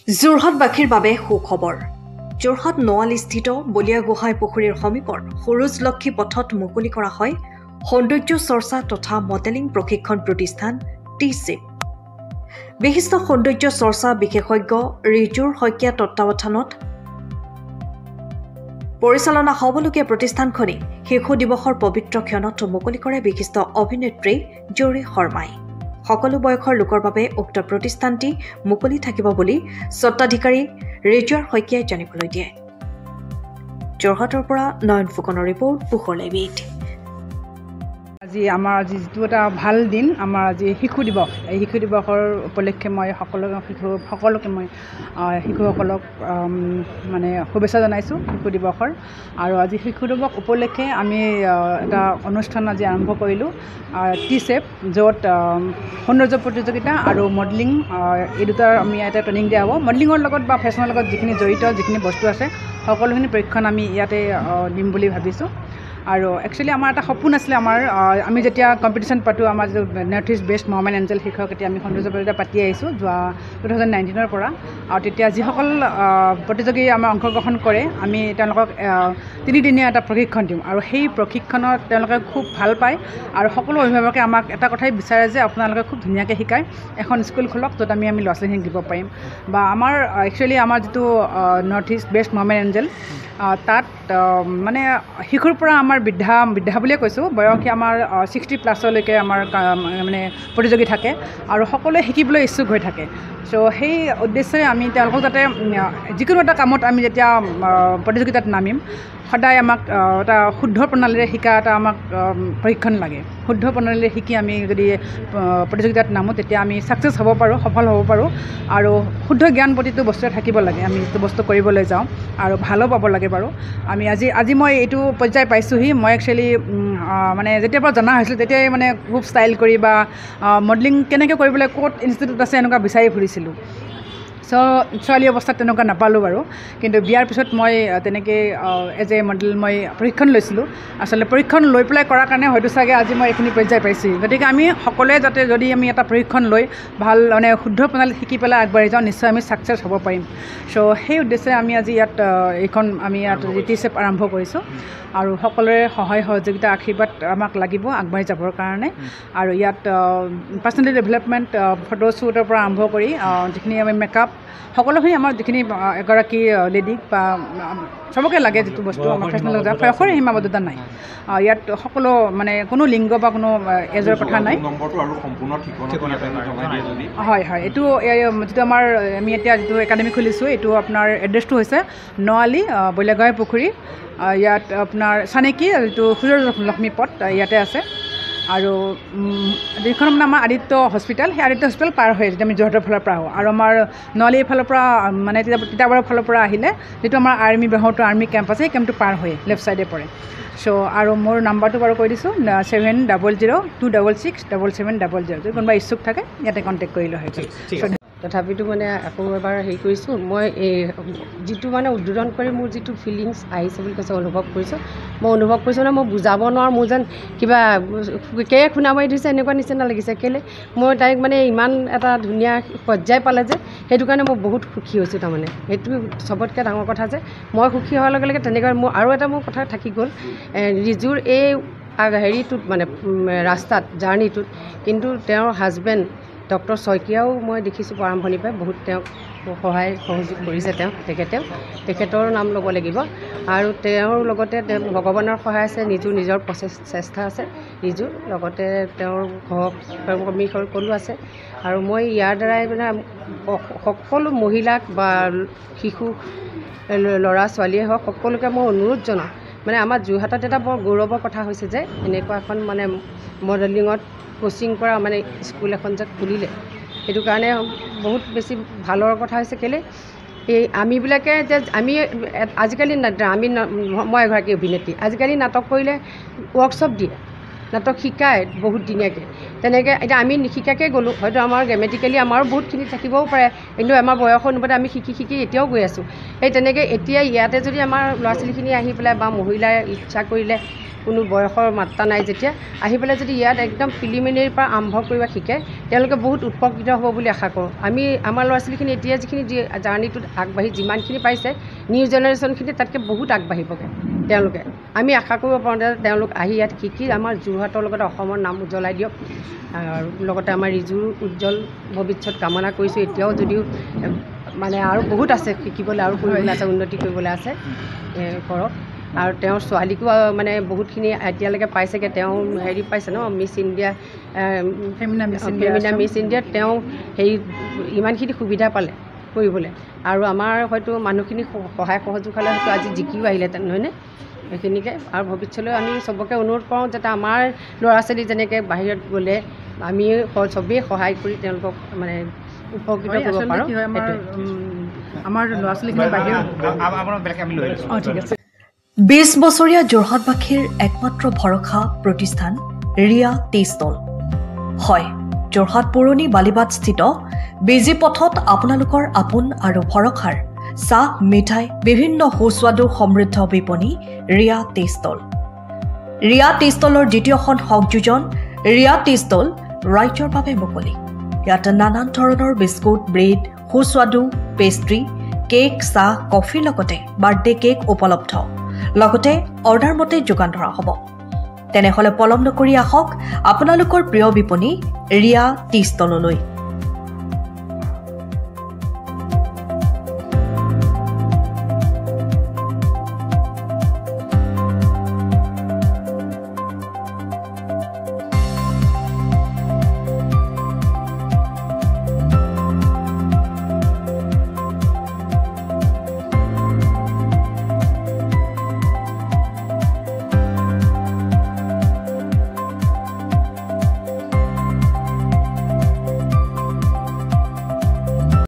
যোৰহাটবাসীৰ বাবে সুখবৰ। যোৰহাট নৱালিস্থিত বলিয়া গোহাঁই পুখুৰীৰ সমীপৰ সৰোজলক্ষী পথত মুকলি কৰা হয় সৌন্দৰ্য চৰ্চা তথা মডেলিং প্ৰশিক্ষণ প্ৰতিষ্ঠান টি-চিপ। বিশিষ্ট সৌন্দৰ্য চৰ্চা বিশেষজ্ঞ ৰিজুৰ শইকীয়া তত্বাৱধানত পৰিচালনা হ'বলগীয়া প্ৰতিষ্ঠানখনে শিশু দিৱসৰ পবিত্ৰ ক্ষণত মুকলি কৰে বিশিষ্ট অভিনেত্ৰী জৰী শৰ্মাই। সকলো বয়সৰ লোকৰ বাবে উক্ত প্ৰতিষ্ঠানটি মুকলি থাকিব বুলি স্বত্বাধিকাৰী ৰিজুৰ শইকীয়াই জানিবলৈ দিয়ে। যোৰহাটৰ পৰা নয়ন ফুকনৰ ৰিপৰ্ট, পোহৰ লাইভ। আমাৰ যিটো এটা ভাল দিন, আমাৰ আজি শিশু দিৱস। এই শিশু দিৱসৰ উপলক্ষে মই সকলোকে মই শিশুসকলক মানে শুভেচ্ছা জনাইছোঁ শিশু দিৱসৰ। আৰু আজি শিশু দিৱস উপলক্ষে আমি এটা অনুষ্ঠান আজি আৰম্ভ কৰিলোঁ টি-চেপ, য'ত সৌন্দৰ্য প্ৰতিযোগিতা আৰু মডেলিং এই দুটাৰ আমি ইয়াতে ট্ৰেইনিং দিয়া হ'ব। মডেলিঙৰ লগত বা ফেশ্বনৰ লগত যিখিনি জড়িত যিখিনি বস্তু আছে সকলোখিনি প্ৰশিক্ষণ আমি ইয়াতে দিম বুলি ভাবিছোঁ। আৰু একচুৱেলি আমাৰ এটা সপোন আছিলে, আমি যেতিয়া কম্পিটিশ্যন পাতোঁ, আমাৰ যিটো north east best Momen Angel শীৰ্ষক এতিয়া আমি সৌন্দৰ্য প্ৰতিযোগিতা পাতি আহিছোঁ যোৱা 2019 পৰা। আৰু তেতিয়া যিসকল প্ৰতিযোগী আমাৰ অংশগ্ৰহণ কৰে, আমি তেওঁলোকক 3 দিনীয়া এটা প্ৰশিক্ষণ দিওঁ। আৰু সেই প্ৰশিক্ষণত তেওঁলোকে খুব ভাল পায়। আৰু সকলো অভিভাৱকে আমাক এটা কথাই বিচাৰে যে আপোনালোকে খুব ধুনীয়াকৈ শিকায়, এখন স্কুল খোলক য'ত আমি ল'ৰা ছোৱালীখিনিক দিব পাৰিম। বা একচুৱেলি আমাৰ যিটো north east best Momen Angel, তাত মানে শিশুৰ পৰা আমাৰ বৃদ্ধা বুলিয়ে কৈছোঁ, বয়সী আমাৰ 60+ আমাৰ মানে প্ৰতিযোগী থাকে আৰু সকলোৱে শিকিবলৈ ইচ্ছুক হৈ থাকে। চ' সেই উদ্দেশ্যে আমি তেওঁলোকক যাতে যিকোনো এটা কামত আমি যেতিয়া প্ৰতিযোগিতাত নামিম, সদায় আমাক এটা শুদ্ধ প্ৰণালীৰে শিকা এটা আমাক প্ৰশিক্ষণ লাগে। শুদ্ধ প্ৰণালীৰে শিকি আমি যদি প্ৰতিযোগিতাত নামোঁ, তেতিয়া আমি ছাকচেছ হ'ব পাৰোঁ, সফল হ'ব পাৰোঁ। আৰু শুদ্ধ জ্ঞান প্ৰতিটো বস্তুৱে থাকিব লাগে। আমি যিটো বস্তু কৰিবলৈ যাওঁ আৰু ভালো পাব লাগে বাৰু। আমি আজি মই এইটো পৰ্যায় পাইছোঁহি। মই একচুৱেলি মানে যেতিয়াৰ পৰা জনা হৈছিলোঁ তেতিয়াই মানে খুব ষ্টাইল কৰি বা মডেলিং কেনেকৈ কৰিবলৈ ক'ত ইনষ্টিটিউট আছে এনেকুৱা বিচাৰি ফুৰিছিলোঁ। ছোৱালী অৱস্থাত তেনেকুৱা নাপালোঁ বাৰু, কিন্তু বিয়াৰ পিছত মই তেনেকৈ এজ এ মডেল মই প্ৰশিক্ষণ লৈছিলোঁ। আচলতে প্ৰশিক্ষণ লৈ পেলাই কৰাৰ কাৰণে হয়তো চাগে আজি মই এইখিনি পৰ্যায় পাইছোঁ। গতিকে আমি সকলোৱে যাতে যদি আমি এটা প্ৰশিক্ষণ লৈ ভাল মানে শুদ্ধ প্ৰণালীত শিকি পেলাই আগবাঢ়ি যাওঁ, নিশ্চয় আমি ছাকচেছ হ'ব পাৰিম। চ' সেই উদ্দেশ্যে আমি আজি ইয়াত আমি ইয়াত টি-চেপ আৰম্ভ কৰিছোঁ। আৰু সকলোৰে সহায় সহযোগিতা আশীৰ্বাদ আমাক লাগিব আগবাঢ়ি যাবৰ কাৰণে। আৰু ইয়াত পাৰ্চনেলিটি ডেভেলপমেণ্ট, ফটোশ্বুটৰ পৰা আৰম্ভ কৰি যিখিনি আমি মেকআপ, সকলোখিনি আমাৰ যিখিনি এগৰাকী লেডিক বা চবকে লাগে যিটো বস্তু আমাৰ ফেশ্বনেল বয়সৰ সীমাবদ্ধতা নাই। ইয়াত সকলো মানে কোনো লিংগ বা কোনো এজৰ কথা নাই। হয়, এইটো যিটো আমি এতিয়া যিটো একাডেমি খুলিছোঁ, এইটো আপোনাৰ এড্ৰেছটো হৈছে নৱালি বলিয়া গোহাঁই পুখুৰী। ইয়াত আপোনাৰ চানেকি যিটো সূৰ্যলক্ষ্মী পথ ইয়াতে আছে। আৰু যিখন মানে আমাৰ আদিত্য হস্পিটেল, সেই আদিত্য হস্পিটেল পাৰ হৈ যেতিয়া আমি যোৰহাটৰ ফালৰ পৰা আহোঁ, আৰু আমাৰ নৱালীৰ ফালৰ পৰা মানে তিতাবৰৰ ফালৰ পৰা আহিলে যিটো আমাৰ ব্ৰহ্মপুত্ৰ আৰ্মি কেম্প আছে, সেই কেম্পটো পাৰ হৈ লেফ্ট ছাইডে পৰে। চ' আৰু মোৰ নাম্বাৰটো বাৰু কৈ দিছোঁ 7002667700। যদি কোনোবা ইচ্ছুক থাকে ইয়াতে কণ্টেক্ট কৰিলে হয়। তথাপিতো মানে আকৌ এবাৰ হেৰি কৰিছোঁ, মই এই যিটো মানে উদ্বোধন কৰি মোৰ যিটো ফিলিংছ আহিছে বুলি কৈছে, অনুভৱ কৰিছোঁ মানে মই বুজাব নোৱাৰোঁ। মোৰ যেন কিবা খুন্দা মাৰি ধৰিছে এনেকুৱা নিচিনা লাগিছে। কেলৈ মই তাইক মানে ইমান এটা ধুনীয়া পৰ্যায় পালে যে, সেইটো কাৰণে মই বহুত সুখী হৈছোঁ। তাৰমানে সেইটো চবতকৈ ডাঙৰ কথা যে মই সুখী হোৱাৰ লগে লগে তেনেকৈ মোৰ আৰু এটা মোৰ কথা থাকি গ'ল, ৰিজুৰ এই হেৰিটোত মানে ৰাস্তাত জাৰ্ণিটোত কিন্তু তেওঁৰ হাজবেণ্ড ডক্টৰ শইকীয়াও মই দেখিছোঁ আৰম্ভণিৰ পৰাই বহুত তেওঁক সহায় সহযোগ কৰিছে। তেখেতৰ নাম ল'ব লাগিব। আৰু তেওঁৰ লগতে ভগৱানৰ সহায় আছে, নিজৰ চেষ্টা আছে ৰিজুৰ লগতে তেওঁৰ সহকৰ্মীসকলো আছে। আৰু মই ইয়াৰ দ্বাৰাই মানে সকলো মহিলাক বা শিশু ল'ৰা ছোৱালীয়ে হওক সকলোকে মই অনুৰোধ জনাওঁ, মানে আমাৰ যোৰহাটত এটা বৰ গৌৰৱৰ কথা হৈছে যে এনেকুৱা এখন মানে মডেলিঙত কোচিং কৰা মানে স্কুল এখন যে খুলিলে, সেইটো কাৰণে বহুত বেছি ভালৰ কথা হৈছে। কেলৈ এই আমিবিলাকে যে আজিকালি মই এগৰাকী অভিনেত্ৰী, আজিকালি নাটক কৰিলে ৱৰ্কশ্বপ দিয়ে, নাটক শিকায় বহুত ধুনীয়াকৈ। তেনেকৈ এতিয়া আমি নিশিকাকৈ গ'লোঁ, হয়তো আমাৰ গ্ৰামেটিকেলি আমাৰো বহুতখিনি থাকিবও পাৰে, কিন্তু আমাৰ বয়সৰ অনুপাতে আমি শিকি এতিয়াও গৈ আছোঁ। সেই তেনেকৈ এতিয়া ইয়াতে যদি আমাৰ ল'ৰা ছোৱালীখিনি আহি পেলাই বা মহিলাই ইচ্ছা কৰিলে কোনো বয়সৰ মাত্ৰা নাই যেতিয়া আহি পেলাই যদি ইয়াত একদম প্ৰিলিমিনেৰীৰ পৰা আৰম্ভ কৰিব শিকে তেওঁলোকে বহুত উপকৃত হ'ব বুলি আশা কৰোঁ আমি আমাৰ ল'ৰা ছোৱালীখিনি এতিয়া যিখিনি জাৰ্ণিটোত আগবাঢ়ি যিমানখিনি পাইছে নিউ জেনেৰেশ্যনখিনি তাতকৈ বহুত আগবাঢ়িবগৈ তেওঁলোকে আমি আশা কৰিব পাৰোঁ যে তেওঁলোক আহি ইয়াত শিকি আমাৰ যোৰহাটৰ লগতে অসমৰ নাম উজ্বলাই দিয়ক আৰু লগতে আমাৰ ৰিজুৰ উজ্জ্বল ভৱিষ্যত কামনা কৰিছোঁ এতিয়াও যদিও মানে আৰু বহুত আছে শিকিবলৈ আৰু কৰিবলৈ আছে উন্নতি কৰিবলৈ আছে কৰক আৰু তেওঁৰ ছোৱালীকো মানে বহুতখিনি এতিয়ালৈকে পাইছেগৈ তেওঁ হেৰি পাইছে ন মিছ ইণ্ডিয়া ফেমিনা মিছ ইণ্ডিয়াত তেওঁ হেৰি ইমানখিনি সুবিধা পালে কৰিবলৈ আৰু আমাৰ হয়তো মানুহখিনি সহায় সহযোগ হ'লে হয়তো আজি জিকিও আহিলেহেঁতেন নহয়নে সেইখিনিকে আৰু ভৱিষ্যতলৈ আমি চবকে অনুৰোধ কৰোঁ যাতে আমাৰ ল'ৰা ছোৱালী যেনেকৈ বাহিৰত গ'লে আমি চবেই সহায় কৰি তেওঁলোকক মানে উপকৃত কৰিব পাৰোঁ আমাৰ ল'ৰা ছোৱালীখিনি বাহিৰত ঠিক আছে 20 বছৰীয়া যোৰহাটবাসীৰ একমাত্ৰ ভৰসা প্ৰতিষ্ঠান ৰিয়া টি ষ্টল হয় যোৰহাট পুৰণি বালিবাট স্থিত বেজী পথত আপোনালোকৰ আপোন আৰু ভৰসাৰ চাহ মিঠাই বিভিন্ন সুস্বাদু সমৃদ্ধ বিপণী Riya tea stall Riya tea ষ্টলৰ দ্বিতীয়খন সংযোজন ৰিয়া টি ষ্টল ৰাইজৰ বাবে মুকলি ইয়াত নানান ধৰণৰ বিস্কুট ব্ৰেড সুস্বাদু পেষ্ট্ৰি কেক চাহ কফিৰ লগতে বাৰ্থডে কেক উপলব্ধ লগতে অৰ্ডাৰ মতে যোগান ধৰা হ'ব তেনেহলে পলম নকৰি আহক আপোনালোকৰ প্ৰিয় বিপণী ৰিয়া টি ষ্টললৈ